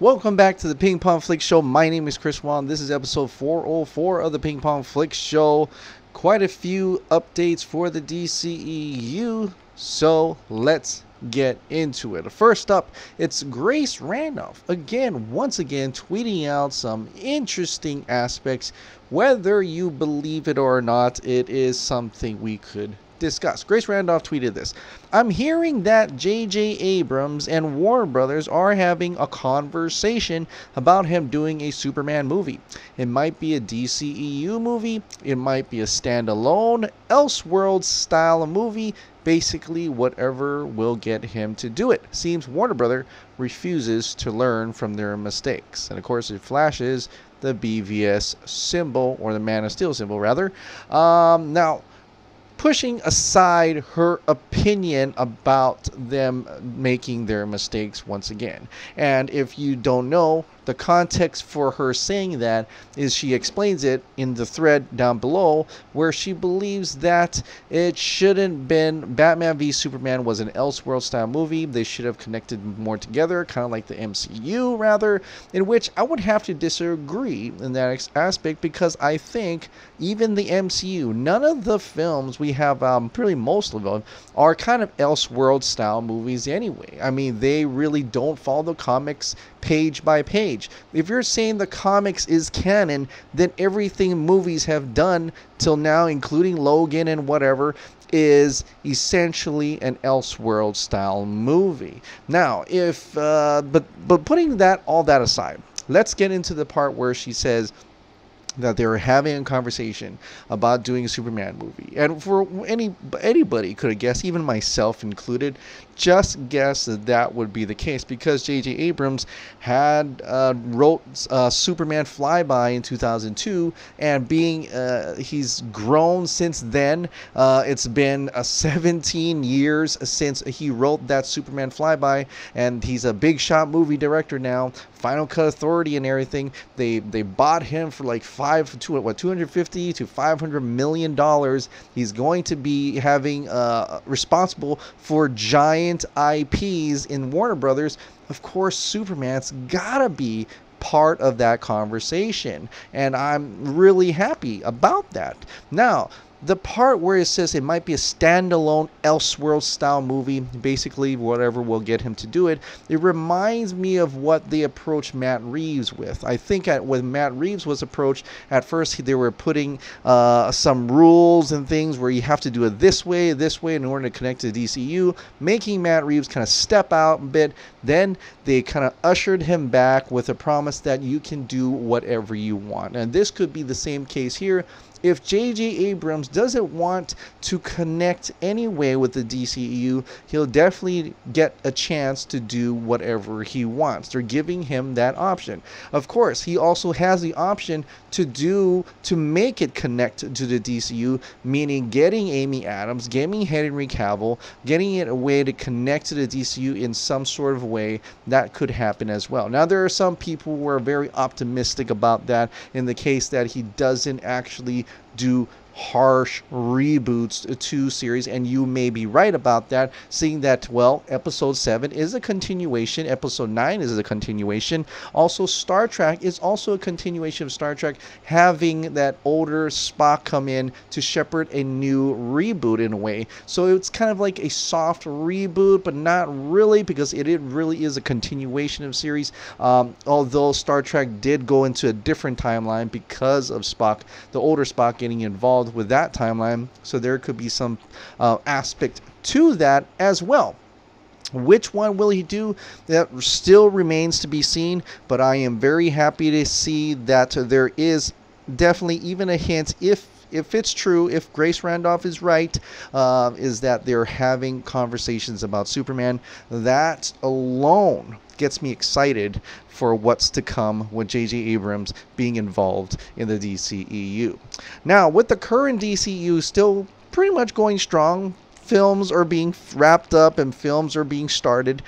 Welcome back to the Ping Pong Flix Show. My name is Chris Wong. This is episode 404 of the Ping Pong Flix Show. Quite a few updates for the DCEU, so let's get into it. First up, it's Grace Randolph once again tweeting out some interesting aspects. Whether you believe it or not, it is something we could discuss. Grace Randolph tweeted this: I'm hearing that J.J. Abrams and Warner Brothers are having a conversation about him doing a Superman movie. It might be a DCEU movie, it might be a standalone Elseworld style movie, basically whatever will get him to do it. Seems Warner Brothers refuses to learn from their mistakes. And of course it flashes the BVS symbol, or the Man of Steel symbol rather. Now, pushing aside her opinion about them making their mistakes once again. And if you don't know, the context for her saying that is she explains it in the thread down below, where she believes that it shouldn't been Batman v Superman was an Elseworld style movie. They should have connected more together, kind of like the MCU rather, in which I would have to disagree in that aspect, because I think even the MCU, none of the films we have, pretty most of them, are kind of Elseworld style movies anyway. I mean, they really don't follow the comics page by page. If you're saying the comics is canon, then everything movies have done till now, including Logan and whatever, is essentially an Elseworld style movie. Now, if but putting all that aside, let's get into the part where she says that they were having a conversation about doing a Superman movie. And for anybody could have guessed, even myself included, just guessed that would be the case, because J.J. Abrams had wrote Superman Flyby in 2002, and being he's grown since then. It's been 17 years since he wrote that Superman Flyby, and he's a big shot movie director now, Final Cut Authority and everything. They bought him for like $250 to $500 million. He's going to be having responsible for giant IPs in Warner Brothers. Of course, Superman's gotta be part of that conversation, and I'm really happy about that. Now, the part where it says it might be a standalone Elseworld style movie, basically whatever will get him to do it, it reminds me of what they approached Matt Reeves with. I think when Matt Reeves was approached, at first they were putting some rules and things where you have to do it this way in order to connect to the DCU, making Matt Reeves kind of step out a bit. Then they kind of ushered him back with a promise that you can do whatever you want. And this could be the same case here. If J.J. Abrams doesn't want to connect anyway with the DCEU, he'll definitely get a chance to do whatever he wants. They're giving him that option. Of course, he also has the option to make it connect to the DCU, meaning getting Amy Adams, getting Henry Cavill, getting it a way to connect to the DCU in some sort of way. That could happen as well. Now, there are some people who are very optimistic about that, in the case that he doesn't actually do harsh reboots to series, and you may be right about that, seeing that, well, episode 7 is a continuation, episode 9 is a continuation, also Star Trek is also a continuation of Star Trek, having that older Spock come in to shepherd a new reboot in a way. So it's kind of like a soft reboot, but not really, because it really is a continuation of series, although Star Trek did go into a different timeline because of Spock, the older Spock, getting involved with that timeline, so there could be some aspect to that as well. Which one will he do? That still remains to be seen, but I am very happy to see that there is definitely even a hint, if it's true, if Grace Randolph is right, is that they're having conversations about Superman. That alone gets me excited for what's to come with J.J. Abrams being involved in the DCEU. Now, with the current DCEU still pretty much going strong, films are being wrapped up and films are being started.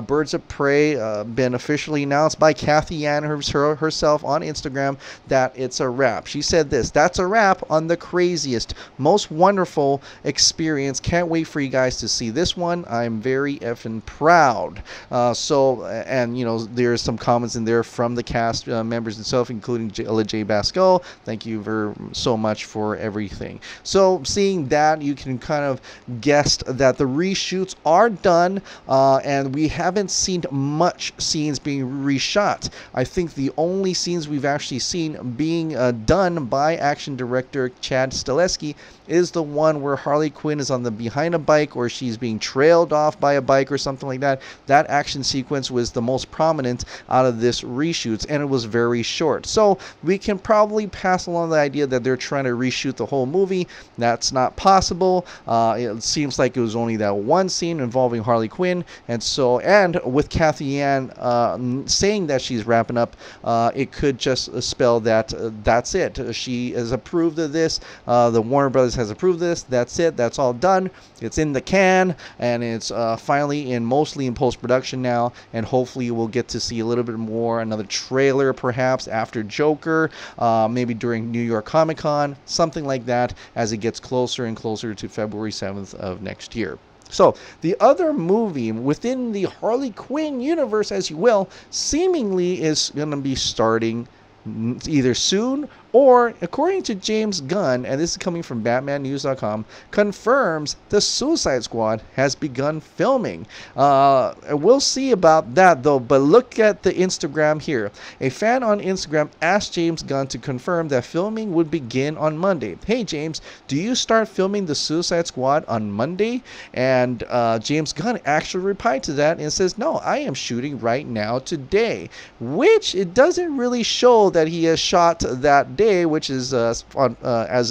Birds of Prey been officially announced by Kathy Yan herself on Instagram that it's a wrap. She said this: "That's a wrap on the craziest, most wonderful experience. Can't wait for you guys to see this one. I'm very effing proud." And you know, there's some comments in there from the cast members itself, including Ella J. Basco. Thank you so much for everything. So seeing that, you can kind of guess that the reshoots are done, and we haven't seen much scenes being reshot. I think the only scenes we've actually seen being done by action director Chad Stileski is the one where Harley Quinn is behind a bike, or she's being trailed off by a bike or something like that. That action sequence was the most prominent out of this reshoots, and it was very short. So we can probably pass along the idea that they're trying to reshoot the whole movie. That's not possible. It seems like it was only that one scene involving Harley Quinn, and with Kathy Yan saying that she's wrapping up, it could just spell that that's it. She has approved of this. The Warner Brothers has approved this. That's it. That's all done. It's in the can, and it's finally mostly in post-production now, and hopefully we'll get to see a little bit more, another trailer perhaps after Joker, maybe during New York Comic Con, something like that, as it gets closer and closer to February 7th of next year. So the other movie within the Harley Quinn universe, as you will, seemingly is going to be starting either soon, or according to James Gunn, and this is coming from BatmanNews.com, confirms the Suicide Squad has begun filming. We'll see about that though, but look at the Instagram here. A fan on Instagram asked James Gunn to confirm that filming would begin on Monday. "Hey James, do you start filming the Suicide Squad on Monday?" And James Gunn actually replied to that and says, "No, I am shooting right now today," which it doesn't really show that he has shot that day, which is as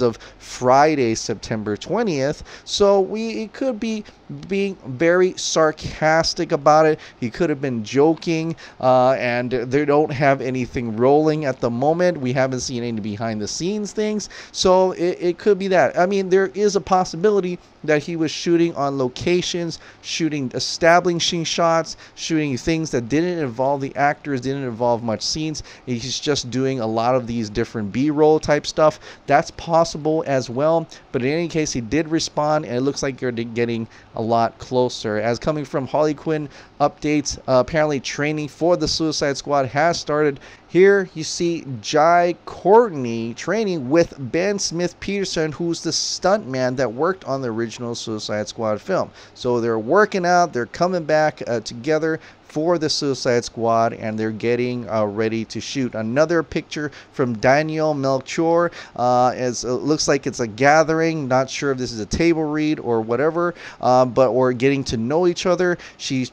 of Friday, September 20th. So it could be being very sarcastic about it. He could have been joking, and they don't have anything rolling at the moment. We haven't seen any behind the scenes things, so it could be that. I mean, there is a possibility that he was shooting on locations, shooting establishing shots, shooting things that didn't involve the actors, didn't involve much scenes. He's just doing a lot of these different B-roll type stuff. That's possible as well, but in any case, he did respond, and it looks like you're getting a lot closer. As coming from Harley Quinn updates, apparently training for the Suicide Squad has started. Here you see Jai Courtney training with Ben Smith Peterson, who's the stuntman that worked on the original Suicide Squad film. So they're working out, they're coming back together for the Suicide Squad, and they're getting ready to shoot. Another picture from Danielle Melchior. It looks like it's a gathering. Not sure if this is a table read or whatever, but we're getting to know each other. She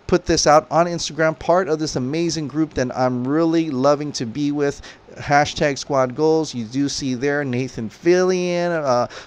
put this out on Instagram, part of this amazing group that I'm really loving to be with. Hashtag Squad Goals. You do see there Nathan Fillion,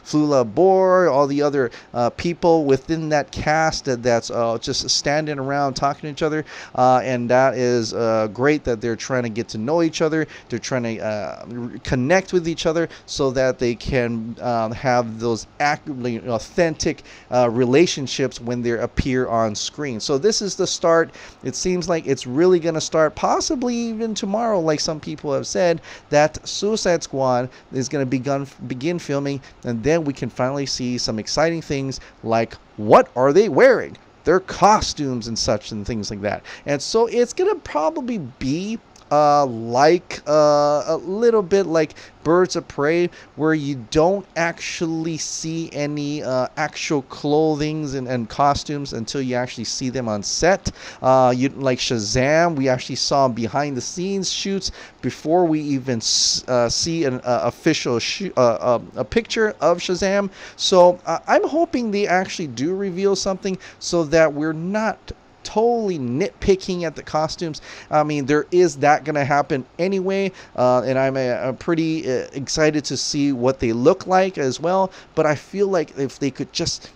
Flula Borg, all the other people within that cast that's just standing around talking to each other, and that is great that they're trying to get to know each other. They're trying to connect with each other so that they can have those authentic relationships when they appear on screen. So this is the start. It seems like it's really going to start possibly even tomorrow, like some people have said, that Suicide Squad is going to begin filming, and then we can finally see some exciting things like what are they wearing, their costumes and such and things like that. And so it's going to probably be like a little bit like Birds of Prey, where you don't actually see any actual clothings and costumes until you actually see them on set. Like Shazam, we actually saw behind the scenes shoots before we even see an official a picture of Shazam. So I'm hoping they actually do reveal something so that we're not totally nitpicking at the costumes. I mean, there is that going to happen anyway, and I'm pretty excited to see what they look like as well. But I feel like if they could just,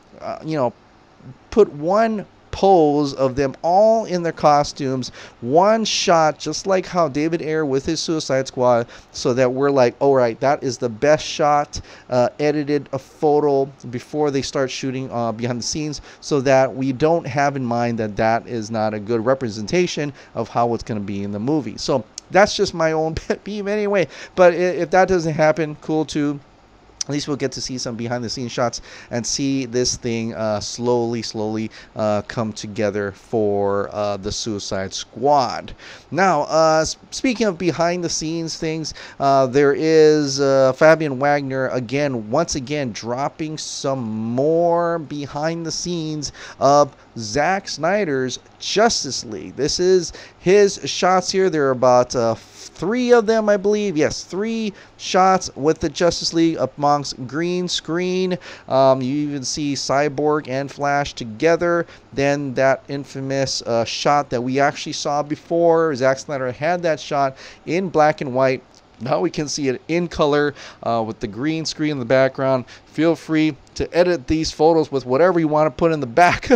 put one pose of them all in their costumes, one shot, just like how David Ayer with his Suicide Squad, so that we're like, all right, that is the best shot, edited a photo before they start shooting behind the scenes, so that we don't have in mind that that is not a good representation of how it's going to be in the movie. So that's just my own pet peeve anyway. But if that doesn't happen, cool too. At least we'll get to see some behind-the-scenes shots and see this thing slowly come together for the Suicide Squad. Now, speaking of behind-the-scenes things, there is Fabian Wagner once again dropping some more behind-the-scenes of Zack Snyder's Justice League. This is his shots here. There are about 3 of them, I believe. Yes, 3 shots with the Justice League amongst green screen. You even see Cyborg and Flash together. Then that infamous shot that we actually saw before. Zack Snyder had that shot in black and white. Now we can see it in color with the green screen in the background. Feel free to edit these photos with whatever you want to put in the back.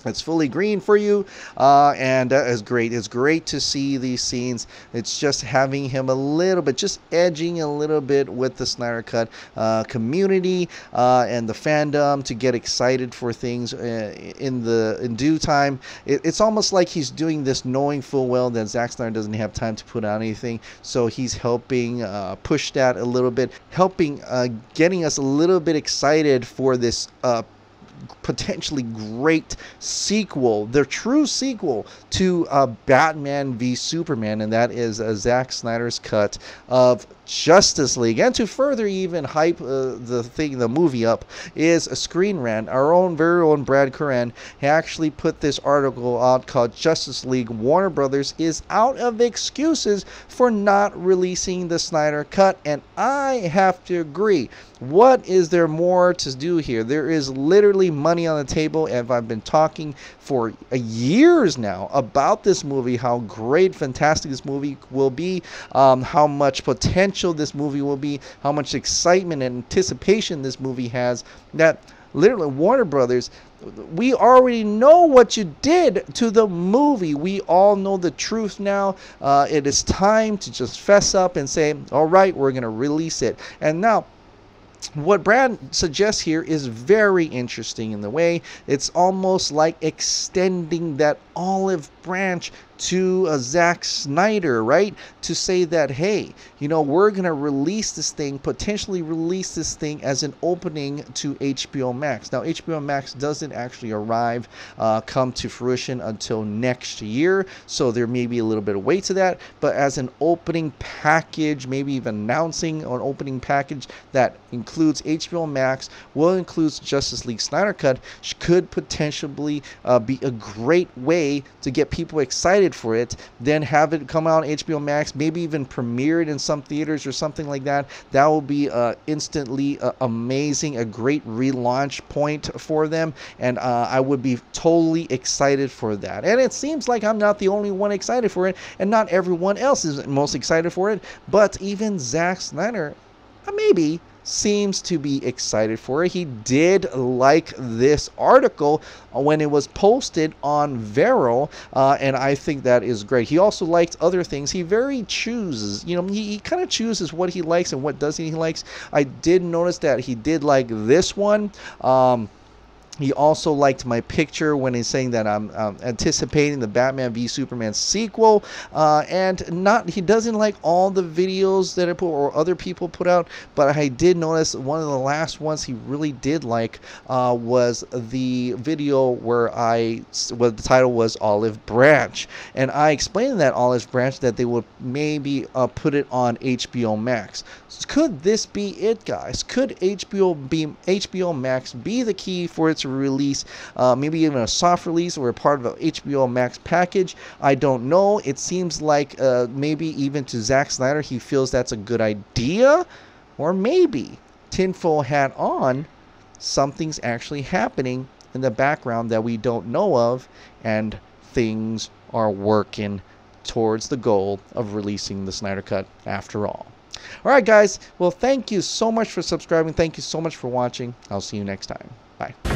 It's fully green for you, and that is great. It's great to see these scenes. It's just having him a little bit, just edging a little bit with the Snyder Cut community and the fandom to get excited for things in due time. It's almost like he's doing this knowing full well that Zack Snyder doesn't have time to put out anything, so he's helping push that a little bit, helping getting us a little bit excited for this potentially great sequel, the true sequel to Batman v Superman, and that is Zack Snyder's cut of Justice League. And to further even hype the movie up is a Screen Rant. Our own very own Brad Curran actually put this article out called Justice League Warner Brothers is out of excuses for not releasing the Snyder Cut, and I have to agree. What is there more to do here? There is literally money on the table, and I've been talking for years now about this movie, how great, fantastic this movie will be, how much potential this movie will be, how much excitement and anticipation this movie has, that literally Warner Brothers, we already know what you did to the movie. We all know the truth now. It is time to just fess up and say, all right, we're going to release it. And now, what Brad suggests here is very interesting in the way it's almost like extending that olive branch to Zack Snyder, right? To say that, hey, you know, we're going to release this thing, potentially release this thing as an opening to HBO Max. Now, HBO Max doesn't actually arrive, come to fruition until next year, so there may be a little bit of wait to that, but as an opening package, maybe even announcing an opening package that includes HBO Max, will include Justice League Snyder Cut, could potentially be a great way to get people excited for it, then have it come out on HBO Max, maybe even premiere it in some theaters or something like that. That will be instantly amazing, a great relaunch point for them, and I would be totally excited for that. And it seems like I'm not the only one excited for it, and not everyone else is most excited for it, but even Zack Snyder maybe seems to be excited for it. He did like this article when it was posted on Vero, and I think that is great. He also liked other things. He very chooses, you know, he kind of chooses what he likes and what doesn't he likes. I did notice that he did like this one. He also liked my picture when he's saying that I'm anticipating the Batman v Superman sequel, and he doesn't like all the videos that I put or other people put out, but I did notice one of the last ones he really did like was the video where the title was Olive Branch, and I explained in that Olive Branch that they would maybe put it on HBO Max. Could this be it, guys? Could HBO Max be the key for its release, maybe even a soft release or a part of an HBO Max package? I don't know. It seems like maybe even to Zack Snyder, he feels that's a good idea, or maybe tinfoil hat on, something's actually happening in the background that we don't know of, and things are working towards the goal of releasing the Snyder Cut after all. Alright guys, well thank you so much for subscribing, thank you so much for watching, I'll see you next time, bye.